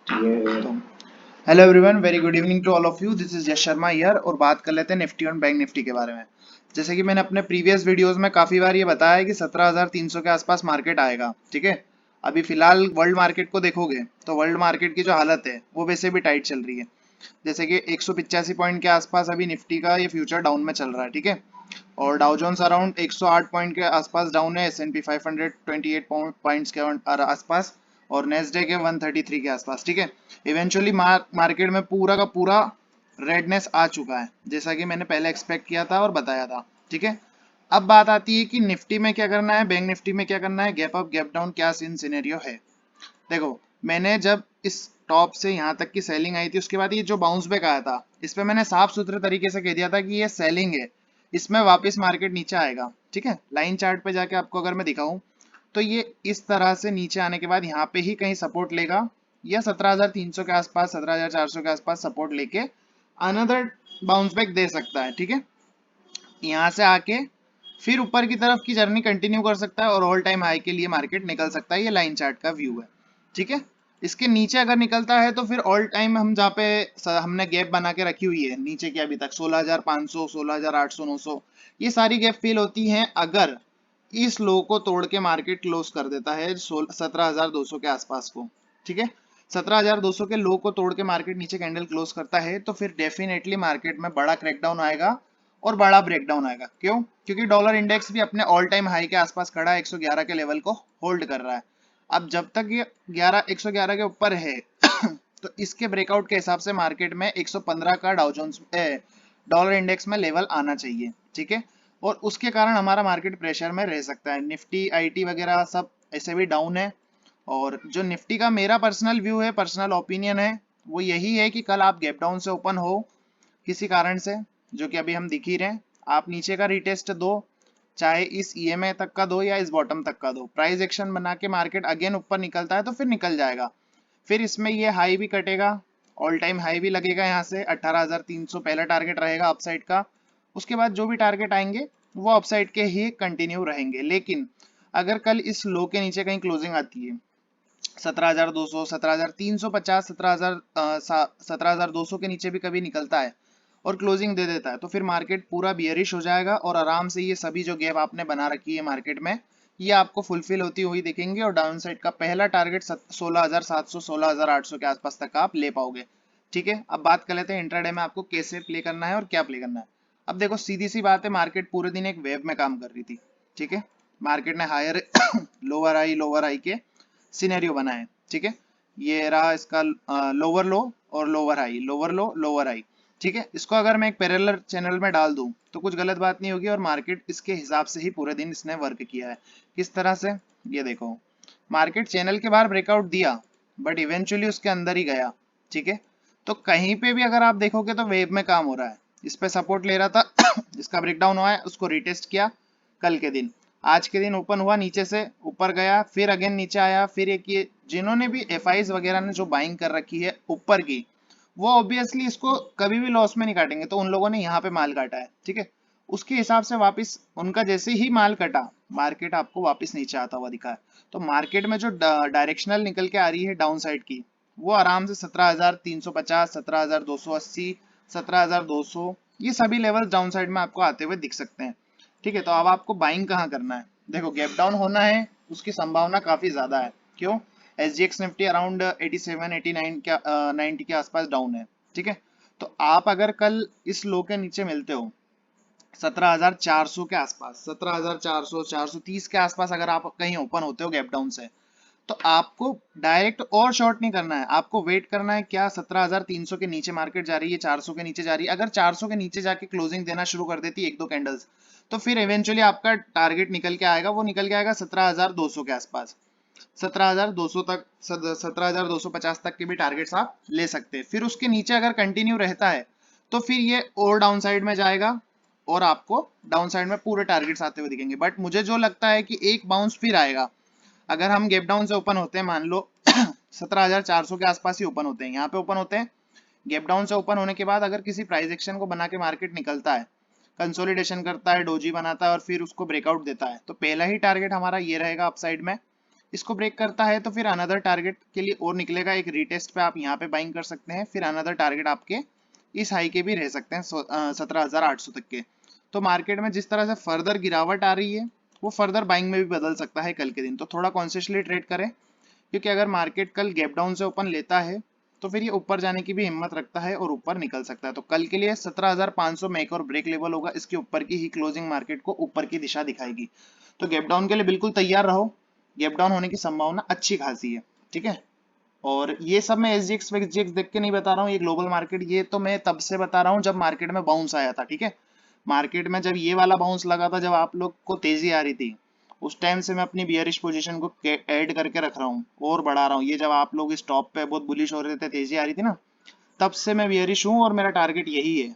तो hello everyone, very good evening to all of you. This is Yash Sharma here और बात कर लेते हैं निफ्टी और बैंक निफ्टी के बारे में। जैसे कि मैंने अपने प्रीवियस वीडियोस में काफी बार ये बताया है कि 17,300 के आसपास मार्केट आएगा। ठीक है, अभी फिलहाल वर्ल्ड मार्केट को देखोगे तो वर्ल्ड मार्केट की जो हालत है वो वैसे भी टाइट चल रही है। जैसे कि 185 पॉइंट के आसपास अभी निफ्टी का ये फ्यूचर डाउन में चल रहा है। ठीक है, और डाउ जोन्स अराउंड 108 पॉइंट के आसपास डाउन है, S&P 500 28 पॉइंट्स के आसपास और नेस्डेक है 133 के आसपास। ठीक है, इवेंचुअली मार्केट में पूरा का पूरा रेडनेस आ चुका है, जैसा कि मैंने पहले एक्सपेक्ट किया था और बताया था। ठीक है, अब बात आती है कि निफ्टी में क्या करना है, बैंक निफ्टी में क्या करना है, गैप अप गैप डाउन क्या सीन सिनेरियो है। देखो, मैंने जब इस टॉप से यहाँ तक की सेलिंग आई थी, उसके बाद ये जो बाउंस बैक आया था, इस पे मैंने साफ सुथरे तरीके से कह दिया था कि ये सेलिंग है, इसमें वापस मार्केट नीचे आएगा। ठीक है, लाइन चार्ट पे जाके आपको अगर मैं दिखाऊं तो ये इस तरह से नीचे आने के बाद यहाँ पे ही कहीं सपोर्ट लेगा, या 17,300 के आसपास 17,400 के आसपास सपोर्ट लेके अनदर बाउंस बैक दे सकता है। ठीक है, यहाँ से आके फिर ऊपर की तरफ की जर्नी कंटिन्यू कर सकता है और ऑल टाइम हाई के लिए मार्केट निकल सकता है। ये लाइन चार्ट का व्यू है। ठीक है, इसके नीचे अगर निकलता है तो फिर ऑल टाइम हम जहाँ पे हमने गैप बना के रखी हुई है नीचे की अभी तक 16,500 16,800 900, ये सारी गैप फिल होती हैं अगर इस लो को तोड़ के मार्केट क्लोज कर देता है 17,200 के आसपास को। ठीक है, 17,200 के लो को तोड़ के मार्केट नीचे कैंडल क्लोज करता है तो फिर डेफिनेटली मार्केट में बड़ा क्रैकडाउन आएगा और बड़ा ब्रेकडाउन आएगा। क्यों? क्योंकि डॉलर इंडेक्स भी अपने ऑल टाइम हाई के आसपास खड़ा है, 111 के लेवल को होल्ड कर रहा है। अब जब तक ये 111 के ऊपर है तो इसके ब्रेकआउट के हिसाब से मार्केट में 115 का डाउ जोन्स डॉलर इंडेक्स में लेवल आना चाहिए। ठीक है, और उसके कारण हमारा मार्केट प्रेशर में रह सकता है। निफ्टी आईटी वगैरह सब ऐसे भी डाउन है। और जो निफ्टी का मेरा पर्सनल व्यू है, पर्सनल ओपिनियन है, वो यही है कि कल आप गैप डाउन से ओपन हो किसी कारण से, जो कि अभी हम दिख ही रहे हैं, आप नीचे का रिटेस्ट दो, चाहे इस ईएमए तक का दो या इस बॉटम तक का दो, प्राइस एक्शन बना के मार्केट अगेन ऊपर निकलता है तो फिर निकल जाएगा। फिर इसमें ये हाई भी कटेगा, ऑल टाइम हाई भी लगेगा, यहाँ से 18,300 पहला टारगेट रहेगा अपसाइड का। उसके बाद जो भी टारगेट आएंगे वो अपसाइड के ही कंटिन्यू रहेंगे। लेकिन अगर कल इस लो के नीचे कहीं क्लोजिंग आती है 17,200 17,350 17,200 के नीचे भी कभी निकलता है और क्लोजिंग दे देता है तो फिर मार्केट पूरा बियरिश हो जाएगा और आराम से ये सभी जो गैप आपने बना रखी है मार्केट में, ये आपको फुलफिल होती हुई दिखेंगे और डाउन साइड का पहला टारगेट 16,700 16,800 के आसपास तक आप ले पाओगे। ठीक है, अब बात कर लेते हैं इंट्राडे में आपको कैसे प्ले करना है और क्या प्ले करना है। अब देखो, सीधी सी बात है, मार्केट पूरे दिन एक वेव में काम कर रही थी। ठीक है, मार्केट ने हायर लोअर हाई के सिनेरियो बना है। ठीक है, ये रहा इसका लोअर लो और लोअर हाई, लोअर लो लोअर हाई। ठीक है, इसको अगर मैं एक पैरेलल चैनल में डाल दूं तो कुछ गलत बात नहीं होगी और मार्केट इसके हिसाब से ही पूरे दिन इसने वर्क किया है। किस तरह से, ये देखो, मार्केट चैनल के बाहर ब्रेकआउट दिया बट इवेंचुअली उसके अंदर ही गया। ठीक है, तो कहीं पे भी अगर आप देखोगे तो वेव में काम हो रहा है। इस पे सपोर्ट ले रहा था इसका ब्रेकडाउन हुआ है, उसको रिटेस्ट किया कल के दिन, आज के दिन ओपन हुआ नीचे से ऊपर गया, फिर अगेन नीचे आया, फिर एक ये जिन्होंने भी एफआईज वगैरह ने जो बाइंग कर रखी है ऊपर की, वो ऑब्वियसली इसको कभी भी लॉस में नहीं काटेंगे, तो उन लोगों ने यहाँ पे माल काटा है। ठीक है, उसके हिसाब से वापस उनका जैसे ही माल कटा, मार्केट आपको वापस नीचे आता हुआ दिखा है। तो मार्केट में जो डायरेक्शनल निकल के आ रही है डाउन साइड की, वो आराम से 17,350 17,280 17,200, ये सभी लेवल डाउन साइड में आपको आते हुए दिख सकते हैं। ठीक है, तो अब आपको बाइंग कहाँ करना है। देखो, गैप डाउन होना है उसकी संभावना काफी ज्यादा है। क्यों? SGX निफ्टी अराउंड 87 89 के 90 के आसपास डाउन है। ठीक है, तो आप अगर कल इस लो के नीचे मिलते हो 17,400 के आसपास, 17,400 430 के आसपास अगर आप कहीं ओपन होते हो गैप डाउन से, तो आपको डायरेक्ट और शॉर्ट नहीं करना है, आपको वेट करना है। क्या 17,300 के नीचे मार्केट जा रही है, 400 के नीचे जा रही है, अगर 400 के नीचे जाके क्लोजिंग देना शुरू कर देती है एक दो कैंडल्स, तो फिर इवेंचुअली आपका टारगेट निकल के आएगा, वो निकल के आएगा 17,200 के आसपास, 17,200 तक 17,250 तक के भी टारगेट्स आप ले सकते हैं। फिर उसके नीचे अगर कंटिन्यू रहता है तो फिर ये और डाउन साइड में जाएगा और आपको डाउन साइड में पूरे टारगेट्स आते हुए दिखेंगे। बट मुझे जो लगता है कि एक बाउंस फिर आएगा, अगर हम गैप डाउन से ओपन होते हैं, मान लो 17,400 के आसपास ही ओपन होते हैं, यहाँ पे ओपन होते हैं, गैप डाउन से ओपन होने के बाद अगर किसी प्राइस एक्शन को बना के मार्केट निकलता है, कंसोलिडेशन करता है, डोजी बनाता है और फिर उसको ब्रेकआउट देता है, तो पहला ही टारगेट हमारा ये रहेगा अपसाइड में इसको ब्रेक करता है तो फिर अनदर टारगेट के लिए और निकलेगा, एक रीटेस्ट पे आप यहाँ पे बाइंग कर सकते हैं, फिर अनदर टारगेट आपके इस हाई के भी रह सकते हैं 17,800 तक के। तो मार्केट में जिस तरह से फर्दर गिरावट आ रही है वो फर्दर बाइंग में भी बदल सकता है कल के दिन, तो थोड़ा कॉन्शियसली ट्रेड करें, क्योंकि अगर मार्केट कल गैप डाउन से ओपन लेता है तो फिर ये ऊपर जाने की भी हिम्मत रखता है और ऊपर निकल सकता है। तो कल के लिए 17,500 में एक और ब्रेक लेवल होगा, इसके ऊपर की ही क्लोजिंग मार्केट को ऊपर की दिशा दिखाएगी। तो गैप डाउन के लिए बिल्कुल तैयार रहो, गैप डाउन होने की संभावना अच्छी खासी है, ठीक है। और ये सब मैं एसजीएक्स वेक्सजीएक्स देख के नहीं बता रहा हूँ, ये ग्लोबल मार्केट, ये तो मैं तब से बता रहा हूँ जब मार्केट में बाउंस आया था, ठीक है। मार्केट में जब ये वाला बाउंस लगा था, जब आप लोग को तेजी आ रही थी, उस टाइम से मैं अपनी बियरिश पोजीशन को ऐड करके रख रहा हूँ और बढ़ा रहा हूँ। ये जब आप लोग इस टॉप पे बहुत बुलिश हो रहे थे, तेजी आ रही थी ना, तब से मैं बियरिश हूँ और मेरा टारगेट यही है।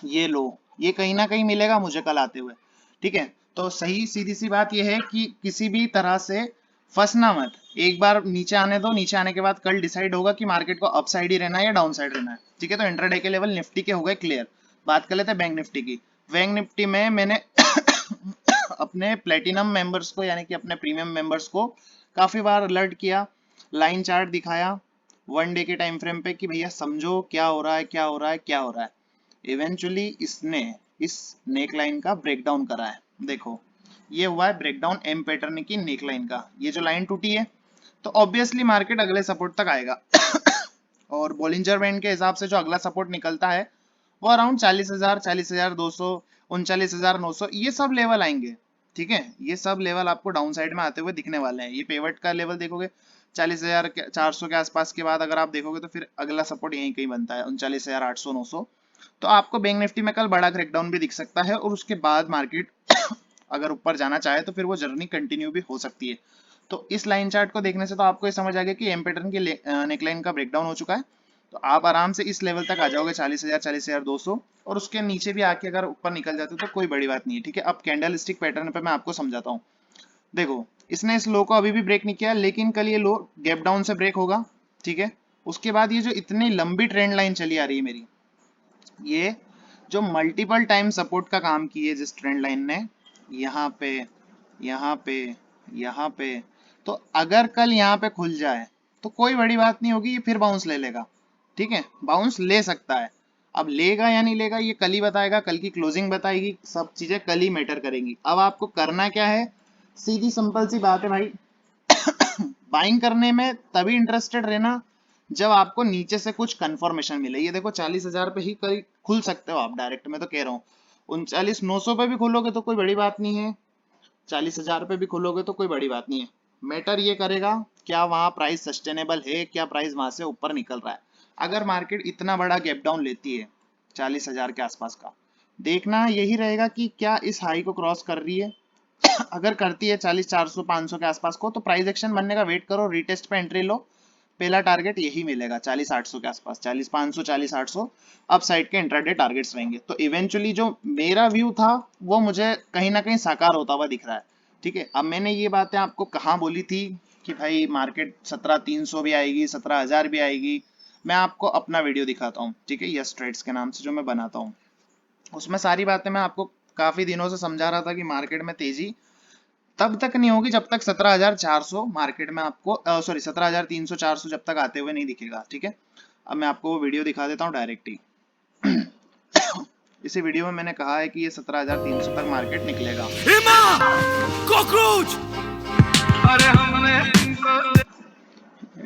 ये लो, ये कहीं ना कहीं मिलेगा मुझे कल आते हुए, ठीक है। तो सही सीधी सी बात यह है कि किसी भी तरह से फंसना मत, एक बार नीचे आने दो, नीचे आने के बाद कल डिसाइड होगा कि मार्केट को अप साइड ही रहना है या डाउन साइड रहना है, ठीक है। तो इंट्राडे के लेवल निफ्टी के हो गए क्लियर। बात कर लेते हैं बैंक निफ्टी की। बैंक निफ्टी में मैंने अपने प्लेटिनम मेंबर्स को यानी कि अपने प्रीमियम मेंबर्स को काफी बार अलर्ट किया, लाइन चार्ट दिखाया वन डे के टाइम फ्रेम पे कि भैया समझो क्या हो रहा है, क्या हो रहा है, क्या हो रहा है। इवेंचुअली इसने इस नेक लाइन का ब्रेकडाउन करा है। देखो ये हुआ है ब्रेकडाउन एम पैटर्न की नेक लाइन का, ये जो लाइन टूटी है तो ऑब्वियसली मार्केट अगले सपोर्ट तक आएगा और बोलिंजर बैंड के हिसाब से जो अगला सपोर्ट निकलता है वो अराउंड 40,000, 40,200, 39,900 ये सब लेवल आएंगे, ठीक है। ये सब लेवल आपको डाउन साइड में आते हुए दिखने वाले हैं। ये पेवट का लेवल देखोगे 40,400 के आसपास के बाद अगर आप देखोगे तो फिर अगला सपोर्ट यहीं कहीं बनता है 39,800, 900। तो आपको बैंक निफ्टी में कल बड़ा ब्रेकडाउन भी दिख सकता है और उसके बाद मार्केट अगर ऊपर जाना चाहे तो फिर वो जर्नी कंटिन्यू भी हो सकती है। तो इस लाइन चार्ट को देखने से तो आपको ये समझ आ गया कि एम पैटर्न की नेकलाइन का ब्रेकडाउन हो चुका है। तो आप आराम से इस लेवल तक आ जाओगे 40,000, 40,200, और उसके नीचे भी आके अगर ऊपर निकल जाते तो कोई बड़ी बात नहीं है, ठीक है। अब कैंडल स्टिक पैटर्न पे मैं आपको समझाता हूँ। देखो इसने इस लो को अभी भी ब्रेक नहीं किया, लेकिन कल ये लो गैप डाउन से ब्रेक होगा, ठीक है। उसके बाद ये जो इतनी लंबी ट्रेंड लाइन चली आ रही है मेरी, ये जो मल्टीपल टाइम सपोर्ट का काम की है जिस ट्रेंड लाइन ने, यहाँ पे, यहाँ पे, यहाँ पे, तो अगर कल यहाँ पे खुल जाए तो कोई बड़ी बात नहीं होगी, ये फिर बाउंस ले लेगा, ठीक है। बाउंस ले सकता है, अब लेगा या नहीं लेगा ये कल ही बताएगा, कल की क्लोजिंग बताएगी, सब चीजें कल ही मैटर करेंगी। अब आपको करना क्या है, सीधी सिंपल सी बात है भाई, बाइंग करने में तभी इंटरेस्टेड रहना जब आपको नीचे से कुछ कंफर्मेशन मिले। ये देखो 40,000 पे ही कहीं खुल सकते हो आप डायरेक्ट, मैं तो कह रहा हूँ 39,900 पे भी खुलोगे तो कोई बड़ी बात नहीं है, 40,000 पे भी खुलोगे तो कोई बड़ी बात नहीं है। मैटर ये करेगा क्या वहां प्राइस सस्टेनेबल है, क्या प्राइस वहां से ऊपर निकल रहा है। अगर मार्केट इतना बड़ा गैप डाउन लेती है 40,000 के आसपास का, देखना यही रहेगा कि क्या इस हाई को क्रॉस कर रही है। अगर करती है 40,400, 500 के आसपास को, तो प्राइस एक्शन बनने का वेट करो, रीटेस्ट पे एंट्री लो। पहला टारगेट यही मिलेगा 40,800 के आसपास, 40,500, 40,800 अप साइड के इंट्राडे टारगेट्स रहेंगे। तो इवेंचुअली जो मेरा व्यू था वो मुझे कहीं ना कहीं साकार होता हुआ दिख रहा है, ठीक है। अब मैंने ये बातें आपको कहाँ बोली थी कि भाई मार्केट 17,300 भी आएगी, 17,000 भी आएगी, मैं आपको अपना वीडियो दिखाता हूँ, ठीक है, यस ट्रेड्स के नाम से जो मैं बनाता हूँ, उसमें सारी बातें मैं आपको काफी दिनों से समझा रहा था कि मार्केट में तेजी तब तक नहीं होगी जब तक 17,400 मार्केट में आपको, सॉरी 17,300, 400 जब तक आते हुए नहीं दिखेगा, ठीक है। अब मैं आपको वो वीडियो दिखा देता हूँ डायरेक्ट ही। इसी वीडियो में मैंने कहा है कि ये 17,300 तक मार्केट निकलेगा। कॉकरोच!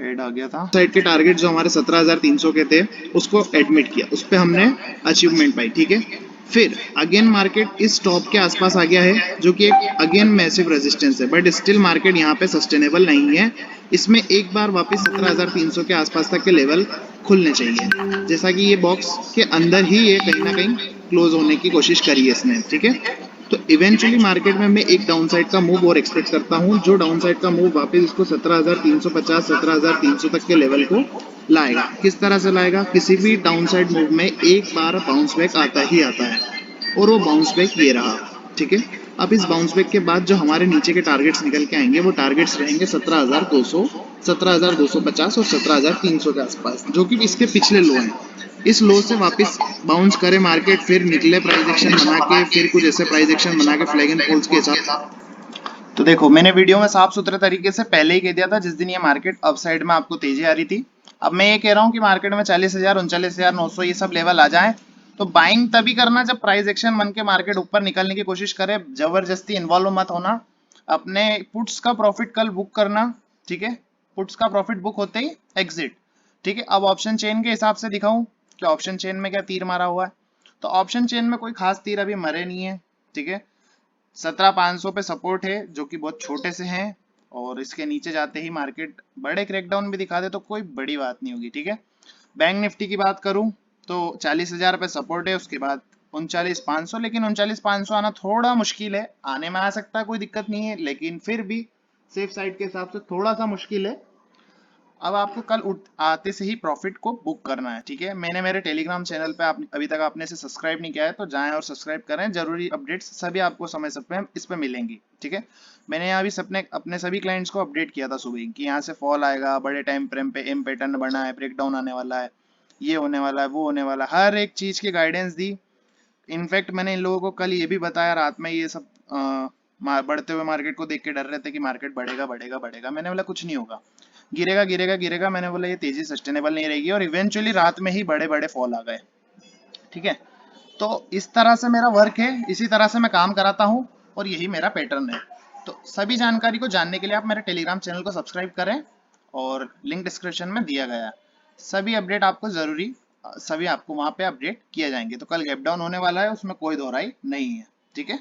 ऐड आ गया था, साइड के टारगेट जो हमारे 17,300 के थे उसको एडमिट किया, उस पर हमने अचीवमेंट पाई, ठीक है। फिर अगेन मार्केट इस टॉप के आसपास आ गया है जो कि एक अगेन मैसिव रेजिस्टेंस है, बट स्टिल मार्केट यहाँ पे सस्टेनेबल नहीं है। इसमें एक बार वापस 17,300 के आसपास तक के लेवल खुलने चाहिए, जैसा कि ये बॉक्स के अंदर ही ये कहीं ना कहीं क्लोज होने की कोशिश करी है इसने, ठीक है। तो इवेंचुअली मार्केट में मैं एक डाउन साइड का मूव और एक्सपेक्ट करता हूं, जो डाउन साइड का मूव वापस इसको 17,350, 17,300 तक के लेवल को लाएगा। किस तरह से लाएगा, किसी भी डाउन साइड मूव में एक बार बाउंस बैक आता ही आता है, और वो बाउंस बैक ये रहा, ठीक है। अब इस बाउंस बैक के बाद जो हमारे नीचे के टारगेट्स निकल के आएंगे वो टारगेट्स रहेंगे 17,200, 17,250 और 17,300 के आसपास, जो कि इसके पिछले लो हैं। इस लो से वापस बाउंस करे मार्केट, फिर निकले प्राइस एक्शन बना के, फिर कुछ ऐसे प्राइस एक्शन बना के फ्लैग एंड फॉल्स के साथ तो देखो मैंने वीडियो में साफ सुथरे तरीके से पहले ही कह दिया था जिस दिन ये मार्केट अप साइड में आपको तेजी आ रही थी। अब मैं ये कह रहा हूँ कि मार्केट में 40,000 39,900 ये सब लेवल आ जाए तो बाइंग तभी करना जब प्राइस एक्शन बन के मार्केट ऊपर निकलने की कोशिश करे। जबरदस्ती इन्वॉल्व मत होना। अपने पुट्स का प्रॉफिट कल बुक करना, ठीक है। पुट्स का प्रॉफिट बुक होते ही एग्जिट, ठीक है। अब ऑप्शन चेन के हिसाब से दिखाऊं कि ऑप्शन चेन में क्या तीर मारा हुआ है। तो ऑप्शन चेन में कोई खास तीर अभी मरे नहीं है, ठीक है। 17,500 पे सपोर्ट है जो कि बहुत छोटे से हैं, और इसके नीचे जाते ही मार्केट बड़े क्रैकडाउन भी दिखा दे तो कोई बड़ी बात नहीं होगी, ठीक है। बैंक निफ्टी की बात करूं तो 40,000 पे सपोर्ट है, उसके बाद 39,500, लेकिन 39,500 आना थोड़ा मुश्किल है। आने में आ सकता है, कोई दिक्कत नहीं है, लेकिन फिर भी सेफ साइड के हिसाब से थोड़ा सा मुश्किल है। अब आपको कल आते से ही प्रॉफिट को बुक करना है, ठीक है। मैंने मेरे टेलीग्राम चैनल पे अभी तक आपने इसे सब्सक्राइब नहीं किया है तो जाएं और सब्सक्राइब करें। जरूरी अपडेट्स सभी आपको समय समय पे इस पे मिलेंगी, ठीक है। मैंने यहाँ भी अपने सभी क्लाइंट्स को अपडेट किया था सुबह कि यहाँ से फॉल आएगा, बड़े टाइम फ्रेम पे एम पैटर्न बना है, ब्रेकडाउन आने वाला है, ये होने वाला है, वो होने वाला है, हर एक चीज की गाइडेंस दी। इनफैक्ट मैंने इन लोगों को कल ये भी बताया रात में, ये सब बढ़ते हुए मार्केट को देख के डर रहे थे कि मार्केट बढ़ेगा बढ़ेगा बढ़ेगा। मैंने बोला कुछ नहीं होगा, गिरेगा गिरेगा गिरेगा। मैंने बोला ये तेजी सस्टेनेबल नहीं रहेगी, और इवेंचुअली रात में ही बड़े बड़े फॉल आ गए, ठीक है। तो इस तरह से मेरा वर्क है, इसी तरह से मैं काम कराता हूँ, और यही मेरा पैटर्न है। तो सभी जानकारी को जानने के लिए आप मेरे टेलीग्राम चैनल को सब्सक्राइब करें, और लिंक डिस्क्रिप्शन में दिया गया है। सभी अपडेट आपको जरूरी, सभी आपको वहां पे अपडेट किए जाएंगे। तो कल गैप डाउन होने वाला है, उसमें कोई दो राय नहीं है, ठीक है।